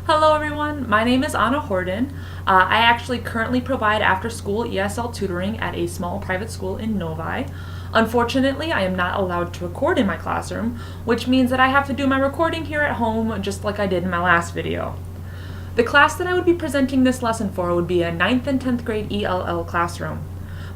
Hello everyone, my name is Anna Horden. I actually currently provide after-school ESL tutoring at a small private school in Novi. Unfortunately, I am not allowed to record in my classroom, which means that I have to do my recording here at home just like I did in my last video. The class that I would be presenting this lesson for would be a 9th and 10th grade ELL classroom.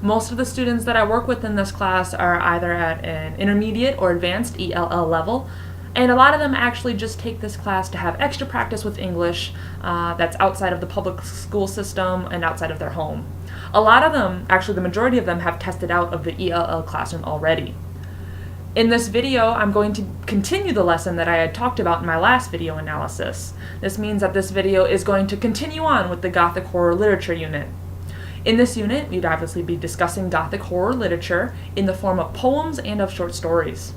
Most of the students that I work with in this class are either at an intermediate or advanced ELL level, and a lot of them actually just take this class to have extra practice with English that's outside of the public school system and outside of their home. A lot of them, actually the majority of them, have tested out of the ELL classroom already. In this video, I'm going to continue the lesson that I had talked about in my last video analysis. This means that this video is going to continue on with the Gothic Horror Literature unit. In this unit, we'd obviously be discussing Gothic horror literature in the form of poems and of short stories.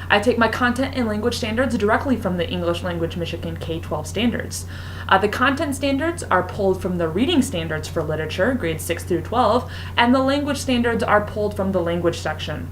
I take my content and language standards directly from the English Language Michigan K-12 standards. The content standards are pulled from the reading standards for literature, grades 6 through 12, and the language standards are pulled from the language section.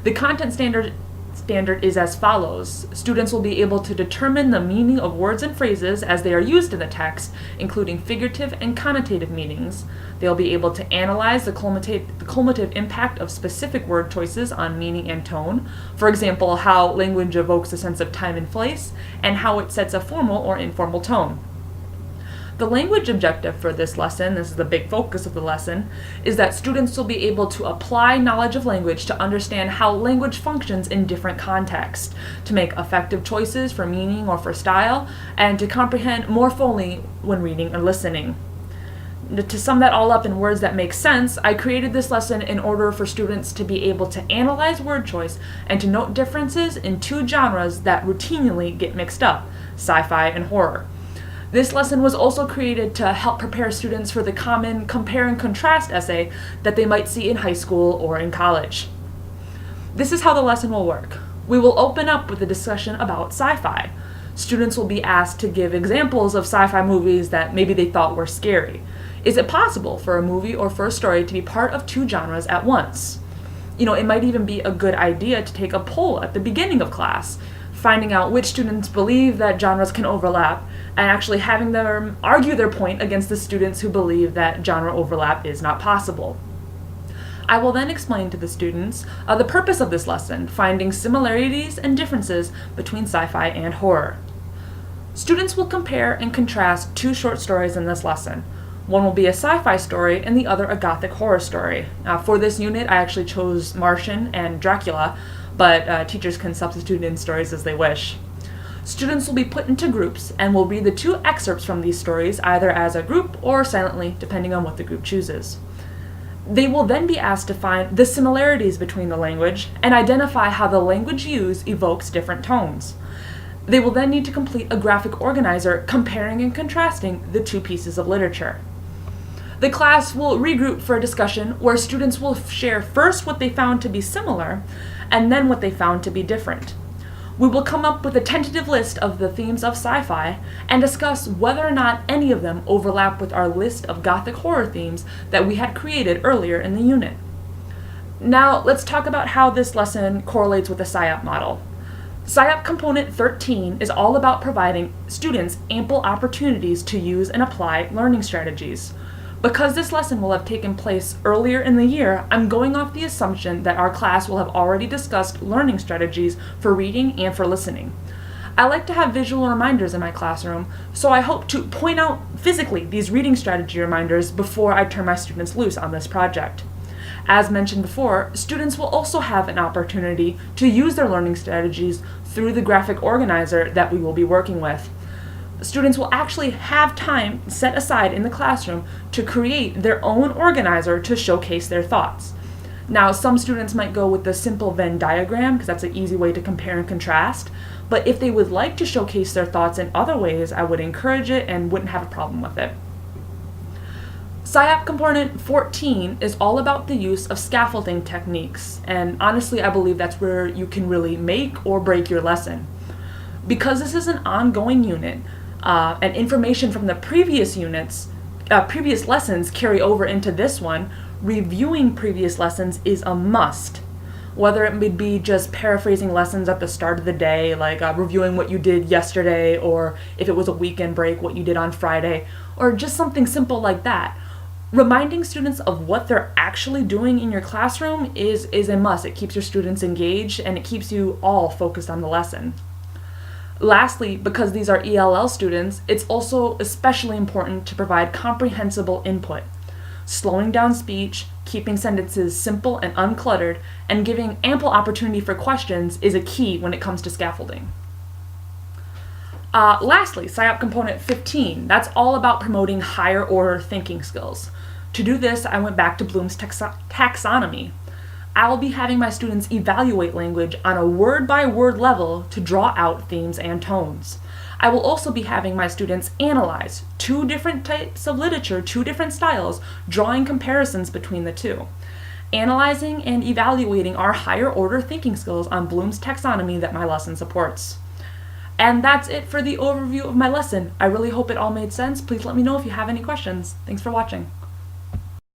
The content standard is as follows. Students will be able to determine the meaning of words and phrases as they are used in the text, including figurative and connotative meanings. They'll be able to analyze the cumulative impact of specific word choices on meaning and tone. For example, how language evokes a sense of time and place, and how it sets a formal or informal tone. The language objective for this lesson, this is the big focus of the lesson, is that students will be able to apply knowledge of language to understand how language functions in different contexts, to make effective choices for meaning or for style, and to comprehend more fully when reading or listening. To sum that all up in words that make sense, I created this lesson in order for students to be able to analyze word choice and to note differences in two genres that routinely get mixed up, sci-fi and horror. This lesson was also created to help prepare students for the common compare and contrast essay that they might see in high school or in college. This is how the lesson will work. We will open up with a discussion about sci-fi. Students will be asked to give examples of sci-fi movies that maybe they thought were scary. Is it possible for a movie or for a story to be part of two genres at once? It might even be a good idea to take a poll at the beginning of class, finding out which students believe that genres can overlap, and actually having them argue their point against the students who believe that genre overlap is not possible. I will then explain to the students the purpose of this lesson, finding similarities and differences between sci-fi and horror. Students will compare and contrast two short stories in this lesson. One will be a sci-fi story and the other a Gothic horror story. For this unit, I actually chose Martian and Dracula, but teachers can substitute in stories as they wish. Students will be put into groups and will read the two excerpts from these stories either as a group or silently, depending on what the group chooses. They will then be asked to find the similarities between the language and identify how the language used evokes different tones. They will then need to complete a graphic organizer comparing and contrasting the two pieces of literature. The class will regroup for a discussion where students will share first what they found to be similar and then what they found to be different. We will come up with a tentative list of the themes of sci-fi and discuss whether or not any of them overlap with our list of Gothic horror themes that we had created earlier in the unit. Now, let's talk about how this lesson correlates with the SIOP model. SIOP Component 13 is all about providing students ample opportunities to use and apply learning strategies. Because this lesson will have taken place earlier in the year, I'm going off the assumption that our class will have already discussed learning strategies for reading and for listening. I like to have visual reminders in my classroom, so I hope to point out physically these reading strategy reminders before I turn my students loose on this project. As mentioned before, students will also have an opportunity to use their learning strategies through the graphic organizer that we will be working with. Students will actually have time set aside in the classroom to create their own organizer to showcase their thoughts. Now, some students might go with the simple Venn diagram because that's an easy way to compare and contrast, but if they would like to showcase their thoughts in other ways, I would encourage it and wouldn't have a problem with it. SIOP Component 14 is all about the use of scaffolding techniques, and honestly, I believe that's where you can really make or break your lesson. Because this is an ongoing unit, and information from the previous lessons carry over into this one, reviewing previous lessons is a must. whether it would be just paraphrasing lessons at the start of the day, like reviewing what you did yesterday, or if it was a weekend break, what you did on Friday, or just something simple like that. Reminding students of what they're actually doing in your classroom is a must. It keeps your students engaged and it keeps you all focused on the lesson. Lastly, because these are ELL students, it's also especially important to provide comprehensible input. Slowing down speech, keeping sentences simple and uncluttered, and giving ample opportunity for questions is a key when it comes to scaffolding. Lastly, SIOP component 15, that's all about promoting higher order thinking skills. To do this, I went back to Bloom's taxonomy. I will be having my students evaluate language on a word-by-word level to draw out themes and tones. I will also be having my students analyze 2 different types of literature, 2 different styles, drawing comparisons between the 2. Analyzing and evaluating our higher order thinking skills on Bloom's taxonomy that my lesson supports. And that's it for the overview of my lesson. I really hope it all made sense. Please let me know if you have any questions. Thanks for watching.